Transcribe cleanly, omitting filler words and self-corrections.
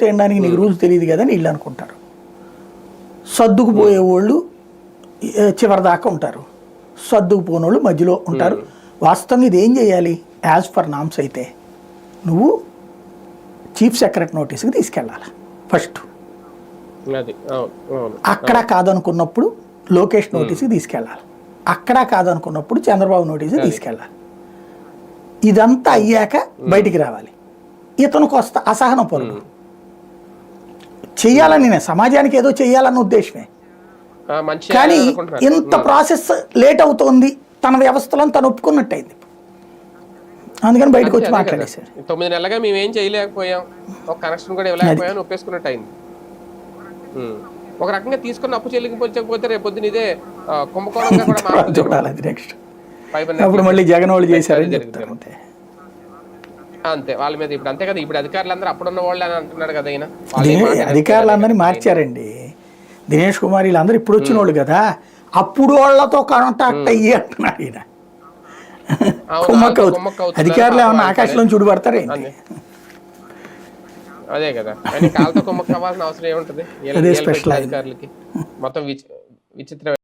తినడానికి నీకు రూల్స్ తెలియదు కదా అని వీళ్ళు అనుకుంటారు. సర్దుకుపోయే వాళ్ళు చివరి దాకా ఉంటారు, సర్దుకుపోని వాళ్ళు మధ్యలో ఉంటారు. వాస్తవంగా ఇది ఏం చేయాలి? యాజ్ పర్ నామ్స్ అయితే నువ్వు చీఫ్ సెక్రటరీ నోటీస్కి తీసుకెళ్ళాలి ఫస్ట్. అక్కడ కాదనుకున్నప్పుడు లోకేష్ నోటీస్కి తీసుకెళ్ళాలి, అక్కడ కాదనుకున్నప్పుడు చంద్రబాబు నోటీస్కి తీసుకెళ్ళాలి. ఇదంతా అయ్యాక బయటికి రావాలి. ఇతనికి వస్తా అసహన పరుడు చెయ్యాలని, సమాజానికి ఏదో చెయ్యాలన్న ఉద్దేశమే. కానీ ఇంత ప్రాసెస్ లేట్ అవుతోంది, తన వ్యవస్థలో తను ఒప్పుకున్నట్టయింది. అందుకని బయటకు వచ్చి మాట్లాడేశారు. 9 నెలలుగా మేము ఏం చేయలేకపోయాం, ఒక కనెక్షన్ కూడా ఇవ్వలేకపోయాం, ఒప్పేసుకున్నట్టు అయింది. ఒక రకంగా తీసుకున్న అప్పు చెల్లించకపోతే రేపు పొద్దున ఇదే కుంభకోణంగా కూడా చూడాలి. అది నెక్స్ట్ అప్పుడు మళ్ళీ జగన్ వాళ్ళు చేశారని చెప్తారు అంతే వాళ్ళ మీద. ఇప్పుడు అంతే కదా, ఇప్పుడు అధికారులందరూ అప్పుడున్న వాళ్ళు అని అంటున్నాడు కదా ఆయన. అధికారులందరినీ మార్చారండి. దినేష్ కుమార్ వీళ్ళందరూ ఇప్పుడు వచ్చిన వాళ్ళు కదా, అప్పుడు వాళ్ళతో కాంటాక్ట్ అయ్యి అంటున్నాడు ఈయన. అధికారులు ఏమన్నా ఆకాశంలో చూడబడతారే? అదే కదా, కానీ కాళ్ళతో కుమ్మక్క అవ్వాల్సిన అవసరం ఏముంటది అధికారులకి? మొత్తం విచిత్ర